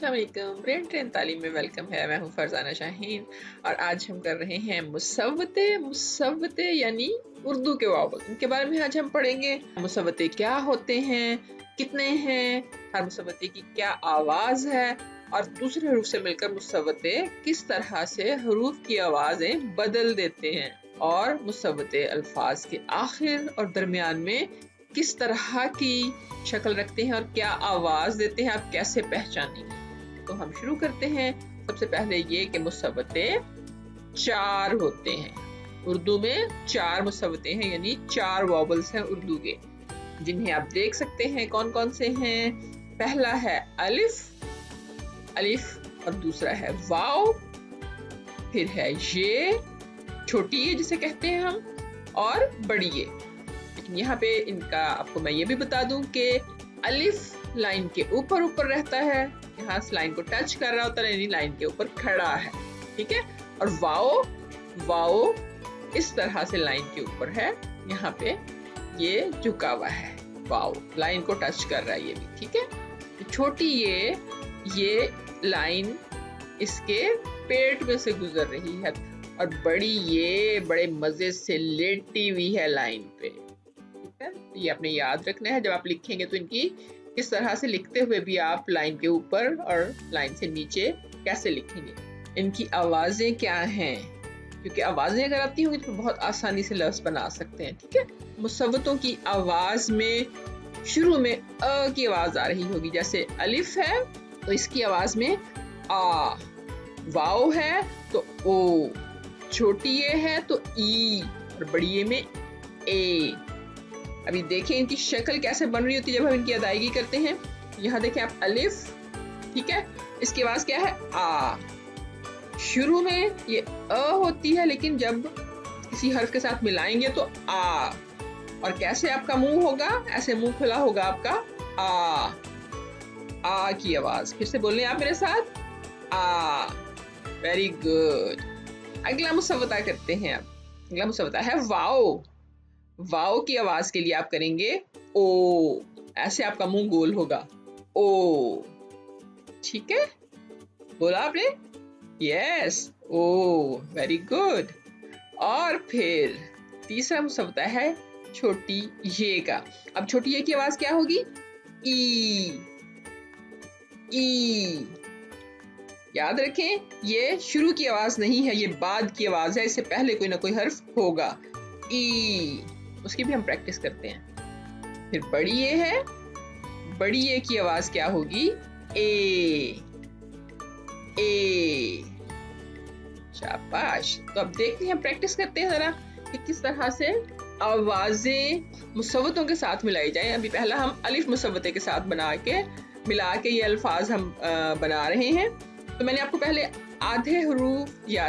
अस्सलाम वालेकुम। Brain train तालीम में वेलकम है। मैं हूँ फरजाना शाहीन और आज हम कर रहे हैं मुसव्वते यानी उर्दू के वावल। इनके बारे में आज हम पढ़ेंगे। मुसव्वते क्या होते हैं, कितने हैं, हर मुसव्वते की क्या आवाज़ है और दूसरे हरूफ से मिलकर मुसव्वते किस तरह से हरूफ की आवाज़ें बदल देते हैं और मुसव्वते अल्फाज के आखिर और दरमियान में किस तरह की शक्ल रखते हैं और क्या आवाज देते हैं, आप कैसे पहचानेंगे। तो हम शुरू करते हैं। सबसे पहले ये कि मुसव्वते चार होते हैं। उर्दू में चार मुसव्वते हैं यानी चार वॉवल्स हैं उर्दू के, जिन्हें आप देख सकते हैं कौन कौन से हैं। पहला है अलिफ और दूसरा है वाव, फिर है ये छोटी ये जिसे कहते हैं हम, और बड़ी ये। लेकिन यहाँ पे इनका आपको मैं ये भी बता दूं कि अलिफ लाइन के ऊपर रहता है, यहाँ से लाइन को टच कर रहा होता है यानी लाइन के ऊपर खड़ा है, ठीक है। और वाओ इस तरह से लाइन के ऊपर है, यहाँ पे ये झुका हुआ है, वाओ लाइन को टच कर रहा है ये भी, ठीक है। छोटी ये लाइन इसके पेट में से गुजर रही है और बड़ी ये बड़े मजे से लेटी हुई है लाइन पे, ठीक है। ये आपने याद रखना है। जब आप लिखेंगे तो इनकी किस तरह से लिखते हुए भी आप लाइन के ऊपर और लाइन से नीचे कैसे लिखेंगे। इनकी आवाजें क्या हैं, क्योंकि आवाजें अगर आती होंगी तो बहुत आसानी से लफ्ज बना सकते हैं, ठीक है। मुसव्वतों की आवाज में शुरू में अ की आवाज आ रही होगी, जैसे अलिफ है तो इसकी आवाज में आ, वाओ है तो ओ, छोटी ये है तो ई और बड़ी ये में ए। अभी देखें इनकी शक्ल कैसे बन रही होती है जब हम इनकी अदायगी करते हैं। यहाँ देखें आप अलिफ, ठीक है, इसकी आवाज क्या है आ। शुरू में ये अ होती है लेकिन जब किसी हर्फ के साथ मिलाएंगे तो आ, और कैसे आपका मुंह होगा, ऐसे मुंह खुला होगा आपका आ की आवाज। फिर से बोलें आप मेरे साथ, आ। Very good. अगला मुसव्वता करते हैं। अब अगला मुसव्वता है वाओ की आवाज के लिए आप करेंगे ओ, ऐसे आपका मुंह गोल होगा, ओ, ठीक है। बोला आपने, यस, ओ, वेरी गुड। और फिर तीसरा मुसव्वता है छोटी ये का। अब छोटी ये की आवाज क्या होगी, ई। याद रखें ये शुरू की आवाज नहीं है, ये बाद की आवाज है, इससे पहले कोई ना कोई हर्फ होगा, ई। उसकी भी हम प्रैक्टिस करते हैं। फिर बड़ी ये है, बड़ी ये की आवाज क्या होगी, ए। शाबाश। तो अब देखते हैं, प्रैक्टिस करते हैं जरा कि किस तरह से आवाजें मुसव्वतों के साथ मिलाई जाए। अभी पहला हम अलिफ मुसव्वते के साथ मिला के ये अल्फाज हम बना रहे हैं। तो मैंने आपको पहले आधे हरूफ या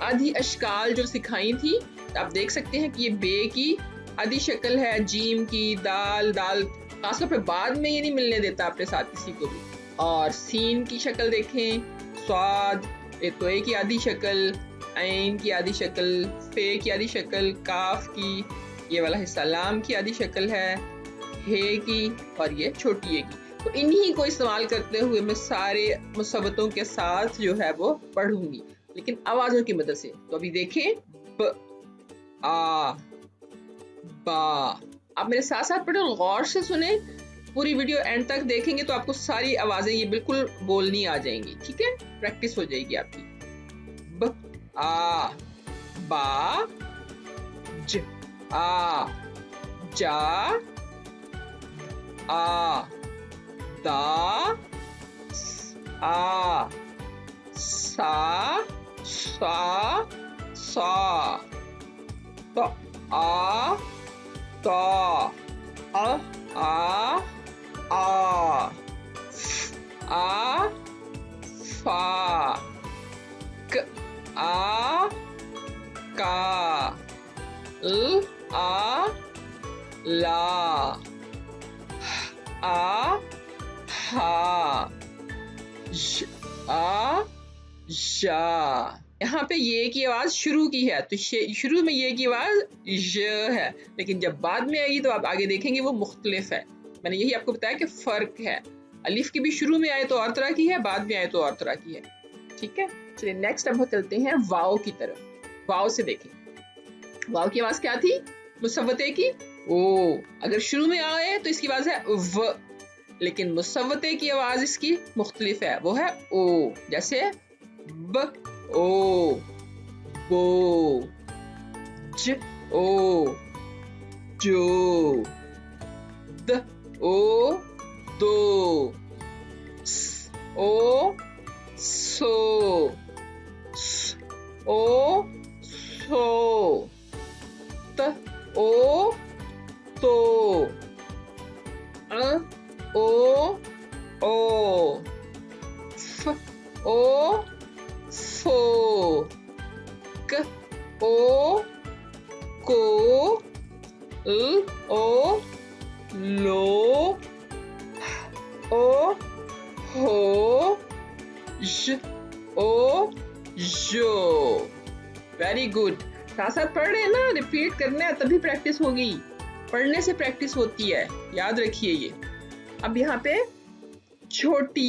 आधी अशकाल जो सिखाई थी, तो आप देख सकते हैं कि ये बे की आधी शक्ल है, जीम की, दाल खासतौर पे बाद में ये नहीं मिलने देता अपने साथ किसी को भी। और सीन की शक्ल देखें, स्वाद, तो ए की आधी शक्ल, ऐन की आधी शक्ल, फे की आधी शक्ल, काफ की ये वाला हिस्सा, लाम की आधी शक्ल है, हे की, और ये छोटी ए की। तो इन्हीं को इस्तेमाल करते हुए मैं सारे मुसव्वतों के साथ जो है वो पढ़ूंगी, लेकिन आवाजों की मदद से। तो अभी देखें, ब, आ, बा। आप मेरे साथ साथ पढ़ो, गौर से सुने, पूरी वीडियो एंड तक देखेंगे तो आपको सारी आवाजें ये बिल्कुल बोलनी आ जाएंगी, ठीक है। प्रैक्टिस हो जाएगी आपकी। ब, आ, बा, ज, आ, जा, आ, दा, आ, सा, तो आ, ता, आ, फा, क, आ, का, ल, आ, ला, आ, हा, ज, आ, जा। यहाँ पे ये की आवाज शुरू की है तो शुरू में ये की आवाज ज है, लेकिन जब बाद में आएगी तो आप आगे देखेंगे वो मुख्तलिफ है। मैंने यही आपको बताया कि फर्क है। अलिफ की भी शुरू में आए तो और तरह की है, बाद में आए तो और तरह की है। ठीक है, चलिए नेक्स्ट अब चलते हैं वाव की तरफ। वाव से देखें, वाव की आवाज क्या थी? मुसव्वते की ओ। अगर शुरू में आए तो इसकी आवाज है व, लेकिन मुसव्वते की आवाज इसकी मुख्तलिफ है, वो है ओ। जैसे ब ओ, बो, ज ओ, जो, द ओ, दो, स ओ, सो, स ओ, सो, त ओ, तो, अ ओ, ओ, फ ओ, फो, क ओ, को, ल ओ, लो, ओ, हो, ज ओ, जो। Very good. साथ साथ पढ़ रहे हैं ना, रिपीट करना है तभी प्रैक्टिस होगी। पढ़ने से प्रैक्टिस होती है, याद रखिए ये। अब यहाँ पे छोटी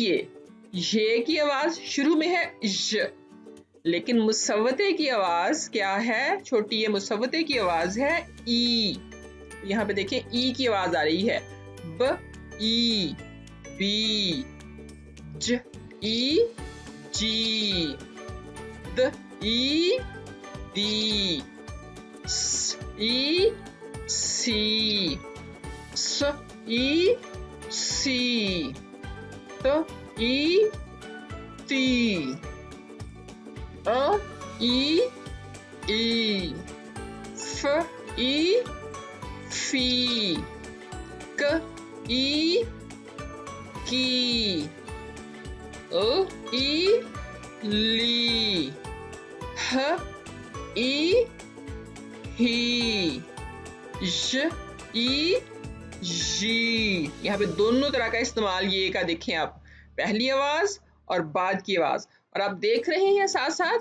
ये की आवाज शुरू में है ज, लेकिन मुसव्वते की आवाज क्या है? छोटी ये मुसव्वते की आवाज है ई। यहाँ पे देखें ई की आवाज आ रही है, ब ई, बी, ज ई, जी, द ई, दी, स ई, सी, स ई, सी, त ई, ती, अ ई, फ ई, फी, क ई, की, ल ई, ली, ह ई, ही, ज ई, जी। यहाँ पे दोनों तरह का इस्तेमाल ये का देखें आप, पहली आवाज और बाद की आवाज। और आप देख रहे हैं साथ साथ,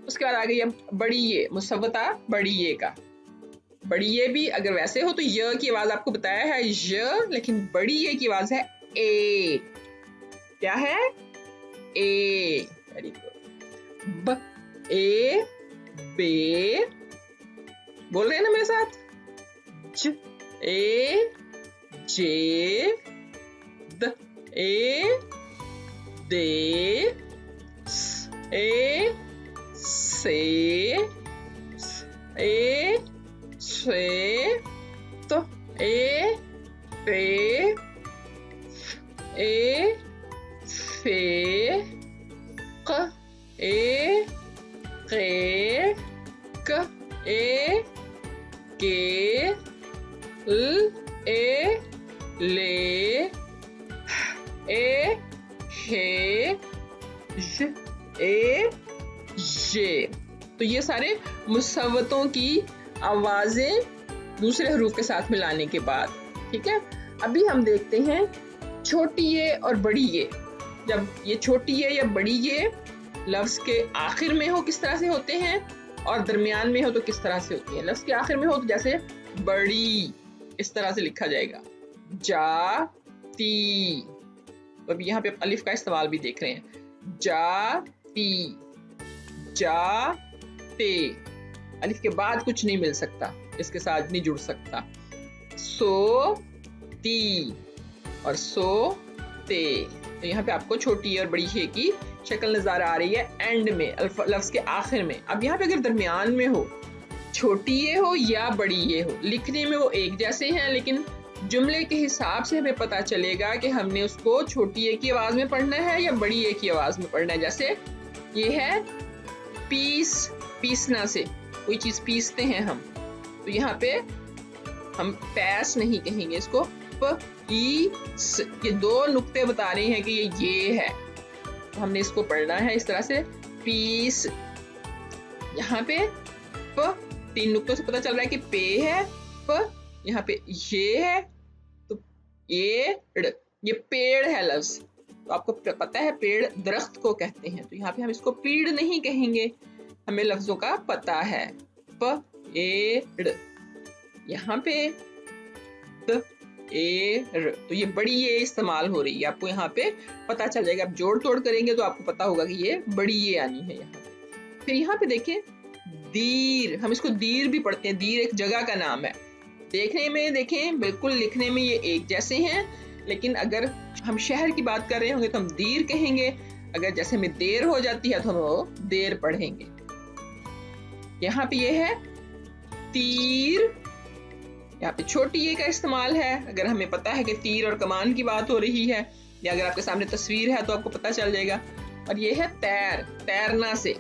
उसके बाद आ गई बड़ी ये, मुसव्वता बड़ी ये का। बड़ी ये भी अगर वैसे हो तो य की आवाज आपको बताया है य, लेकिन बड़ी ये की आवाज है ए। क्या है? ए। Very good. ब ए, बे, बोल रहे हैं ना मेरे साथ? ज ए, जे, द ए, दे, स ए, से, स ए, से, त ए, पे, फ ए, फे, क ए, के, क ए, के, ल ए, ले, ए, हे, ज ए, जे। तो ये सारे मुसव्वतों की आवाजें दूसरे हरूफ के साथ मिलाने के बाद। ठीक है, अभी हम देखते हैं छोटी ये और बड़ी ये। जब ये छोटी ये या बड़ी ये लफ्ज के आखिर में हो किस तरह से होते हैं, और दरमियान में हो तो किस तरह से होती है। लफ्ज के आखिर में हो तो जैसे बड़ी इस तरह से लिखा जाएगा, जा ती। तो अभी यहाँ पे अलिफ का इस्तेमाल भी देख रहे हैं, जा ती, जा ते। अलिफ के बाद कुछ नहीं मिल सकता, इसके साथ नहीं जुड़ सकता। सो ती और सो ते। तो यहाँ पे आपको छोटी और बड़ी हे की शक्ल नजर आ रही है एंड में, लफ्ज के आखिर में। अब यहाँ पे अगर दरमियान में हो, छोटी ये हो या बड़ी ये हो, लिखने में वो एक जैसे हैं, लेकिन जुमले के हिसाब से हमें पता चलेगा कि हमने उसको छोटी ए की आवाज में पढ़ना है या बड़ी ए की आवाज में पढ़ना है। जैसे ये है पीस, पीसना से कोई चीज पीसते हैं हम, तो यहाँ पे हम पैस नहीं कहेंगे, इसको प ई स। ये दो नुक्ते बता रहे हैं कि ये है, तो हमने इसको पढ़ना है इस तरह से, पीस। यहाँ पे प, तीन नुक्तों से पता चल रहा है कि पे है, प यहाँ पे ये है, तो ये पेड़ है लफ्ज। तो आपको पता है पेड़ दरख्त को कहते हैं, तो यहाँ पे हम इसको पीड़ नहीं कहेंगे, हमें लफ्जों का पता है। प एड़, यहाँ पे द तो ये बड़ी ये इस्तेमाल हो रही है, आपको यहाँ पे पता चल जाएगा। आप जोड़ तोड़ करेंगे तो आपको पता होगा कि ये बड़ी ये आनी है यहाँ पे। फिर यहाँ पे देखें दीर, हम इसको दीर भी पढ़ते हैं, दीर एक जगह का नाम है। देखने में देखें बिल्कुल लिखने में ये एक जैसे हैं, लेकिन अगर हम शहर की बात कर रहे होंगे तो हम दीर कहेंगे, अगर जैसे में देर हो जाती है तो हम वो देर पढ़ेंगे। यहाँ पे ये है तीर, यहाँ पे छोटी ये का इस्तेमाल है अगर हमें पता है कि तीर और कमान की बात हो रही है, या अगर आपके सामने तस्वीर है तो आपको पता चल जाएगा। और ये है तैर, तैरना से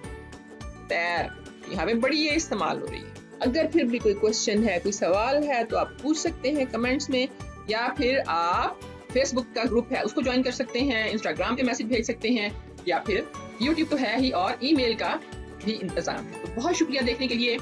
तैर, यहाँ पे बड़ी ये इस्तेमाल हो रही है। अगर फिर भी कोई क्वेश्चन है, कोई सवाल है तो आप पूछ सकते हैं कमेंट्स में, या फिर आप फेसबुक का ग्रुप है उसको ज्वाइन कर सकते हैं, इंस्टाग्राम पे मैसेज भेज सकते हैं, या फिर यूट्यूब तो है ही और ईमेल का भी इंतजाम है। तो बहुत शुक्रिया देखने के लिए।